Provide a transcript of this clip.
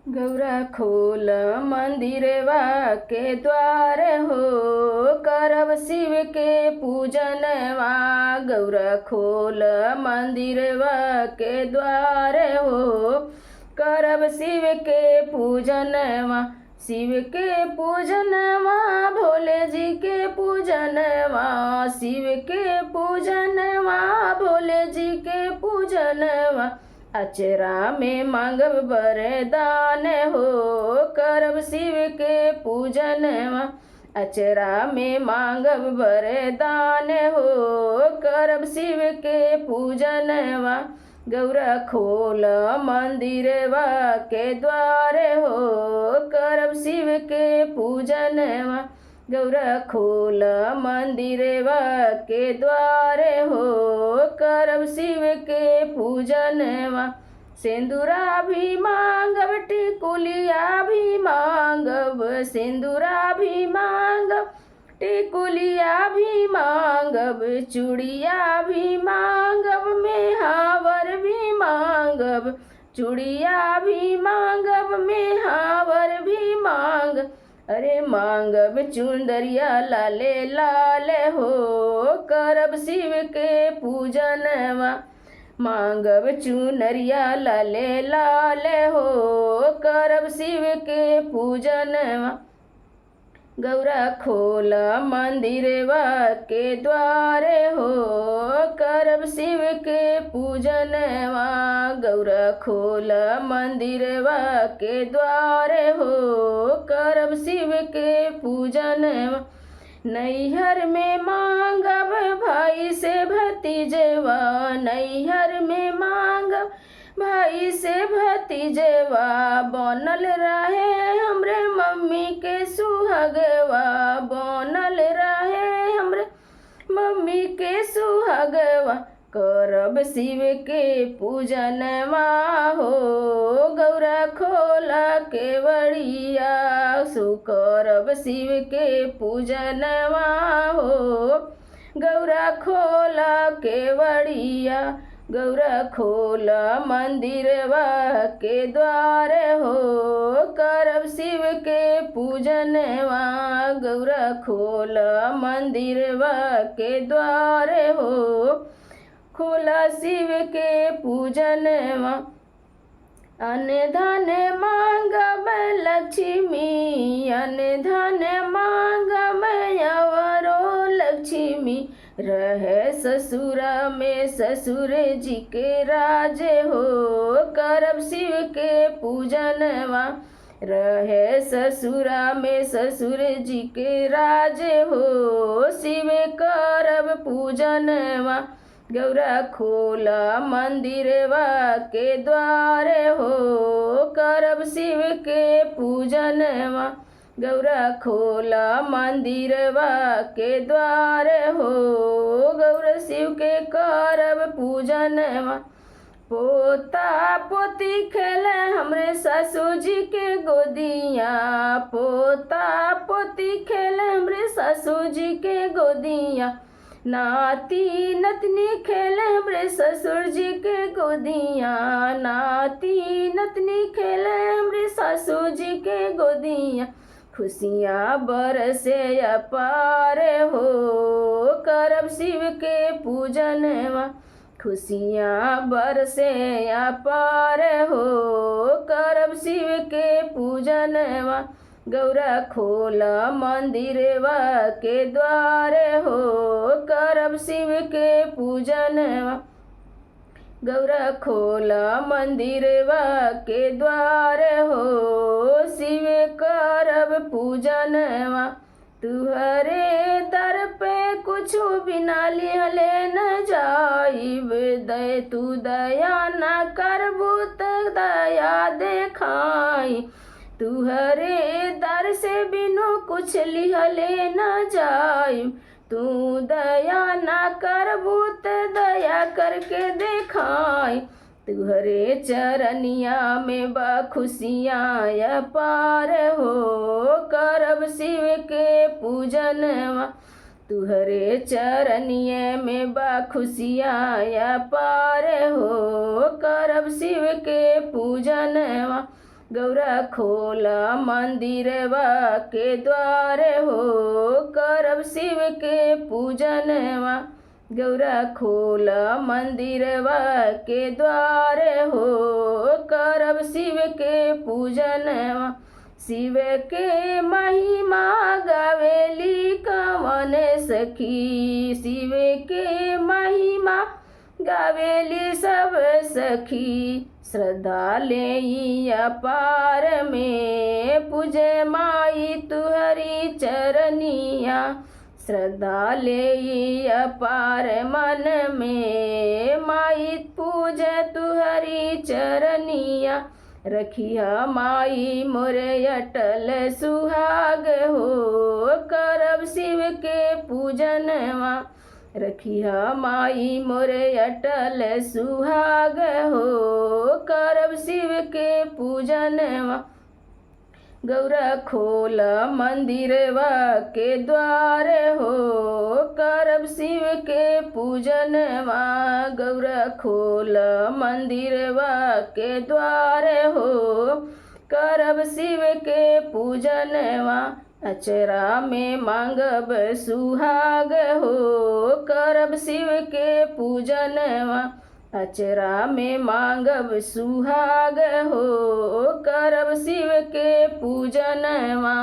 गौरा खोल मंदिरवा के द्वार हो, करब शिव के पूजनवा। गौरा खोल मंदिरवा के द्वार हो, करब शिव के पूजनवा। शिव के पूजनवा, भोले जी के पूजनवा। शिव के पूजनवा, भोले जी के पूजनवा। अचरा में मांगब वरदान हो, करब शिव के पूजनवा। अचरा में मांगब वरदान हो, करब शिव के पूजनवा। गौरा खोल मंदिरवा के द्वार हो, करब शिव के पूजनवा। गौरा खोल मंदिरवा के द्वार हो, करब शिव के पूजनवा। सिंदूरा भी मांगब, टिकुलिया भी मांगब। सिंदूरा भी मांगब, टिकुलिया भी मांगब। चूड़िया भी मांगब, मेहावर भी मांगब। चूड़िया भी मांगब, मेहावर भी मांग। अरे मांगब चुंदरिया लाले लाल हो, करब शिव के पूजनवा। मांगब चुनरिया लाले लाल हो, करब शिव के पूजनवा। गौरा खोल मंदिरवा के द्वार हो, करब शिव के पूजनवा। गौरा खोल मंदिरवा के द्वार हो, करब शिव के पूजनवा। नैहर में मांगब भाई से भतीजवा। नैहर में मांगब भाई से भतीजवा। बनल रहे हमरे मम्मी के सुहागवा। बनल रहे हमरे मम्मी के सुहागवा। करब शिव के पूजनवा हो, गौरा खोला केवड़िया। करब शिव के पूजनवा हो, गौरा खोला केवड़िया। गौरा खोल मंदिरवा के द्वार हो, करब शिव के पूजनवा। गौरा खोल मंदिरवा के द्वार हो, खोला शिव के पूजनवा। अन्न धन मांगब लक्ष्मी, अन्न धन मांगब अवरो लक्ष्मी। रहे ससुरा में ससुर जी के राज हो, करब शिव के पूजनवा। रहे ससुरा में ससुर जी के राज हो, शिव करब पूजनवा। गौरा खोला मंदिरवा के द्वार हो, करब शिव के पूजनवा। गौरा खोला मंदिरवा के द्वार हो, गौरा शिव के करब पूजनवा। पोता पोती खेले हमरे ससुर जी के गोदिया। पोता पोती खेले हमरे ससुर जी के गोदिया। नाती नतनी खेले हमरे ससुर जी के गोदिया। नाती नतनी खेले हमरे ससुर जी के गोदिया। खुशियाँ बरसे अपार हो, करब शिव के पूजनवा। खुशियाँ बरसे अपार हो, करब शिव के पूजनवा। गौरा खोला मंदिरवा के द्वार हो, करब शिव के पूजनवा। गौरा खोला मंदिरवा के द्वार हो, शिव करब पूजनवा। तुहरे दर पे कुछ बिना लिहले न जाइब। दे तू दया न करबू त दया देखाई। तुहरे दर से बिनु कुछ लिहले न जाइब। तू दया न करबू त दया करके देखाई। तुहरे चरनिया में बा खुशियाँ अपार हो, करब शिव के पूजनवा। तुहरे चरनिए में बा खुशियाँ अपार हो, करब शिव के पूजनवा। गौरा खोल मंदिरवा के द्वार हो, करब शिव के पूजनवा। गौरा खोल मंदिरवा के द्वार हो, करब शिव के पूजनवा। शिव के महिमा गावेली कवन सखी, शिव के महिमा गावेली सब सखी। श्रद्धा ले अपार में पूजे माई तुहरी चरनिया। श्रद्धा ले अपार मन में माई पूजे तुहरी चरनिया। रखिया माई मोरे अटल सुहाग हो, करब शिव के पूजनवा। रखिया माई मोरे अटल सुहाग हो, करब शिव के पूजनवा। गौरा खोल मंदिरवा के द्वार हो, करब शिव के पूजनवा। गौरा खोल मंदिरवा के द्वार हो, करब शिव के पूजनवा। अचरा में मांगब सुहाग हो, करब शिव के पूजनवा। अचरा में मांगब सुहाग हो, करब शिव के पूजनवा।